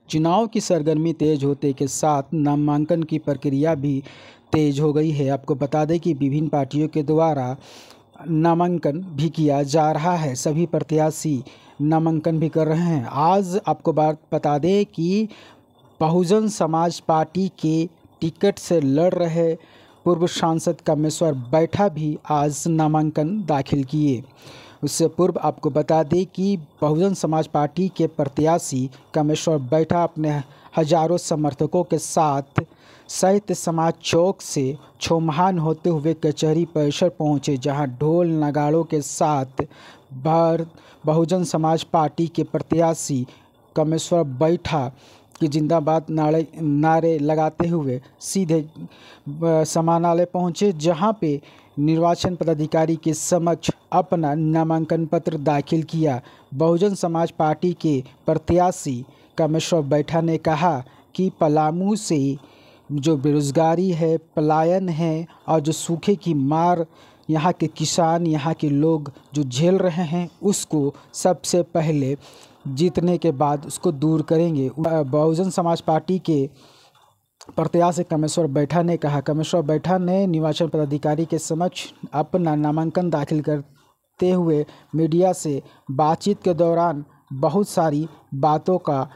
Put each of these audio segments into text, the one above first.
चुनाव की सरगर्मी तेज होते के साथ नामांकन की प्रक्रिया भी तेज हो गई है। आपको बता दें कि विभिन्न पार्टियों के द्वारा नामांकन भी किया जा रहा है। सभी प्रत्याशी नामांकन भी कर रहे हैं। आज आपको बात बता दें कि बहुजन समाज पार्टी के टिकट से लड़ रहे पूर्व सांसद कामेश्वर बैठा भी आज नामांकन दाखिल किए। उससे पूर्व आपको बता दें कि बहुजन समाज पार्टी के प्रत्याशी कामेश्वर बैठा अपने हजारों समर्थकों के साथ साहित्य समाज चौक से छोमहान होते हुए कचहरी परिसर पहुंचे, जहां ढोल नगाड़ों के साथ बहुजन समाज पार्टी के प्रत्याशी कामेश्वर बैठा कि जिंदाबाद नारे लगाते हुए सीधे समानालय पहुंचे, जहां पे निर्वाचन पदाधिकारी के समक्ष अपना नामांकन पत्र दाखिल किया। बहुजन समाज पार्टी के प्रत्याशी कामेश्वर बैठा ने कहा कि पलामू से जो बेरोजगारी है, पलायन है और जो सूखे की मार यहाँ के किसान, यहाँ के लोग जो झेल रहे हैं, उसको सबसे पहले जीतने के बाद उसको दूर करेंगे। बहुजन समाज पार्टी के प्रत्याशी कामेश्वर बैठा ने कहा। कामेश्वर बैठा ने निर्वाचन पदाधिकारी के समक्ष अपना नामांकन दाखिल करते हुए मीडिया से बातचीत के दौरान बहुत सारी बातों का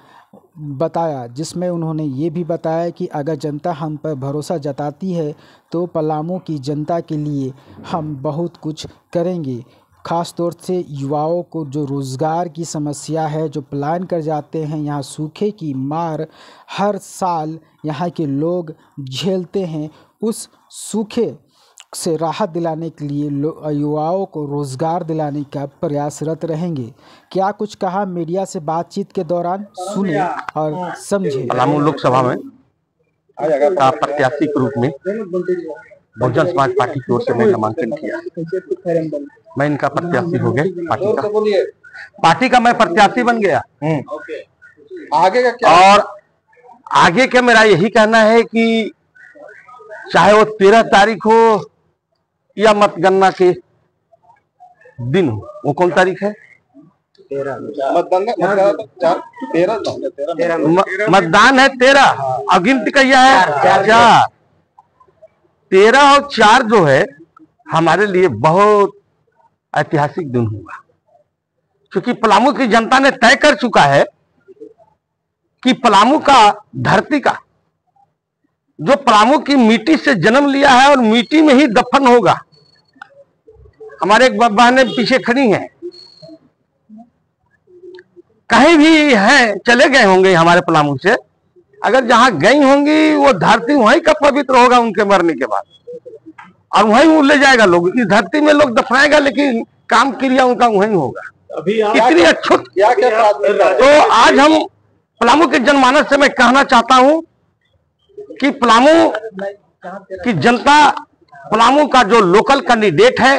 बताया, जिसमें उन्होंने ये भी बताया कि अगर जनता हम पर भरोसा जताती है तो पलामू की जनता के लिए हम बहुत कुछ करेंगे। ख़ास तौर से युवाओं को जो रोज़गार की समस्या है, जो पलायन कर जाते हैं, यहाँ सूखे की मार हर साल यहाँ के लोग झेलते हैं, उस सूखे से राहत दिलाने के लिए युवाओं को रोज़गार दिलाने का प्रयासरत रहेंगे। क्या कुछ कहा मीडिया से बातचीत के दौरान, सुने और समझे। पलामू लोकसभा में का प्रत्याशी के रूप में बहुजन समाज पार्टी की ओर से मैं नामांकन किया। मैं इनका प्रत्याशी हो गया, पार्टी का मैं प्रत्याशी बन गया। आगे का क्या? और आगे का मेरा यही कहना है कि चाहे वो 13 तारीख हो या मतगणना के दिन हो, वो कौन तारीख है? मतदान है 13 और गिनती कहिया है 4। 13 और 4 जो है हमारे लिए बहुत ऐतिहासिक दिन होगा, क्योंकि पलामू की जनता ने तय कर चुका है कि पलामू का धरती का जो पलामू की मिट्टी से जन्म लिया है और मिट्टी में ही दफन होगा। हमारे एक बहनें पीछे खड़ी हैं, कहीं भी हैं, चले गए होंगे हमारे पलामू से, अगर जहां गई होंगी वो धरती वहीं का पवित्र होगा उनके मरने के बाद, और वहीं वो ले जाएगा लोग। इस धरती में लोग दफनाएगा, लेकिन काम क्रिया उनका वहीं होगा। कितनी अछूत। तो आज हम पलामू के जनमानस से मैं कहना चाहता हूं कि पलामू की जनता, पलामू का जो लोकल कैंडिडेट है,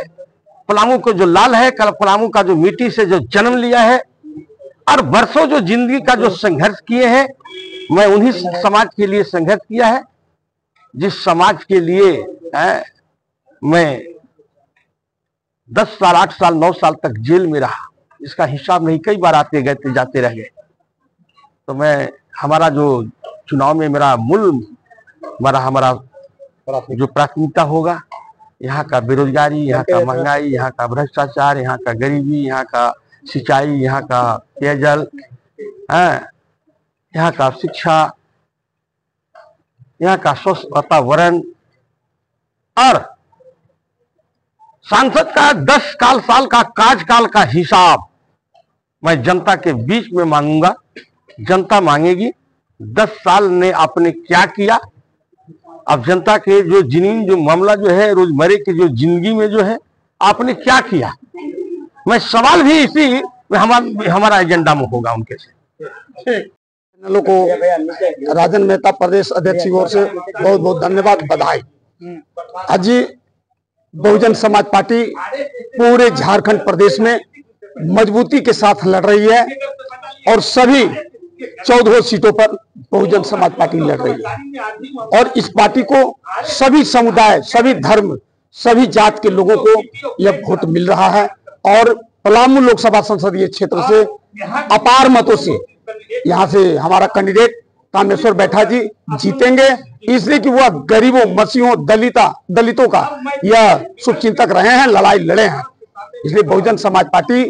पलामू को जो लाल है, पलामू का जो मिट्टी से जो जन्म लिया है और वर्षों जो जिंदगी का जो संघर्ष किए हैं, मैं उन्हीं समाज के लिए संघर्ष किया है, जिस समाज के लिए मैं 10 साल, 8 साल, 9 साल तक जेल में रहा। इसका हिसाब नहीं, कई बार आते गए, जाते रह गए। तो मैं, हमारा जो चुनाव में मेरा हमारा जो प्राथमिकता होगा, यहाँ का बेरोजगारी, यहाँ का महंगाई, यहाँ का भ्रष्टाचार, यहाँ का गरीबी, यहाँ का सिंचाई, यहाँ का पेयजल, यहाँ का शिक्षा, यहाँ का स्वस्थ वातावरण और सांसद का 10 साल का कार्यकाल का हिसाब मैं जनता के बीच में मांगूंगा। जनता मांगेगी 10 साल ने आपने क्या किया। अब जनता के जो जिंदगी, जो मामला जो है रोजमर्रे की जो जिंदगी में जो है आपने क्या किया, मैं सवाल भी इसी में हमारा एजेंडा में होगा उनके से। चैनलों को राजन मेहता प्रदेश अध्यक्ष की ओर से बहुत बहुत धन्यवाद, बधाई। आज बहुजन समाज पार्टी पूरे झारखंड प्रदेश में मजबूती के साथ लड़ रही है और सभी 14 सीटों पर बहुजन समाज पार्टी लड़ रही है। और इस पार्टी को सभी समुदाय, सभी धर्म, सभी जात के लोगों को यह वोट मिल रहा है और पलामू लोकसभा संसदीय क्षेत्र से अपार मतों से यहाँ से हमारा कैंडिडेट कामेश्वर बैठा जी जीतेंगे, इसलिए कि वह गरीबों, मसीहों, दलितों का यह शुभचिंतक रहे हैं, लड़ाई लड़े हैं। इसलिए बहुजन समाज पार्टी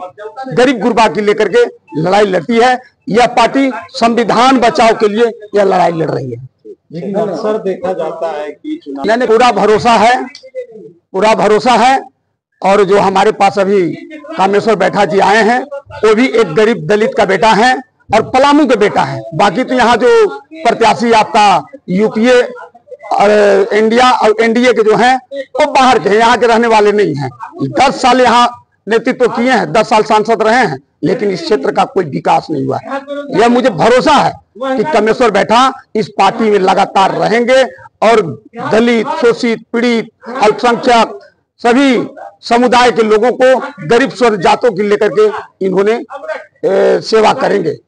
गरीब गुरबा की लेकर के लड़ाई लड़ती है। यह पार्टी संविधान बचाव के लिए यह लड़ाई लड़ रही है। लेकिन अक्सर देखा जाता है कि मैंने पूरा भरोसा है। और जो हमारे पास अभी कामेश्वर बैठा जी आए हैं, वो भी एक गरीब दलित का बेटा है और पलामू के बेटा है। बाकी तो यहाँ जो प्रत्याशी आपका यूपीए और इंडिया और एनडीए के जो हैं वो बाहर के हैं, यहाँ के रहने वाले नहीं हैं। 10 साल यहाँ नेतृत्व किए हैं, 10 साल सांसद रहे हैं, लेकिन इस क्षेत्र का कोई विकास नहीं हुआ है। यह मुझे भरोसा है कि कामेश्वर बैठा इस पार्टी में लगातार रहेंगे और दलित, शोषित, पीड़ित, अल्पसंख्यक सभी समुदाय के लोगों को, गरीब स्वर जातों की लेकर के इन्होंने सेवा करेंगे।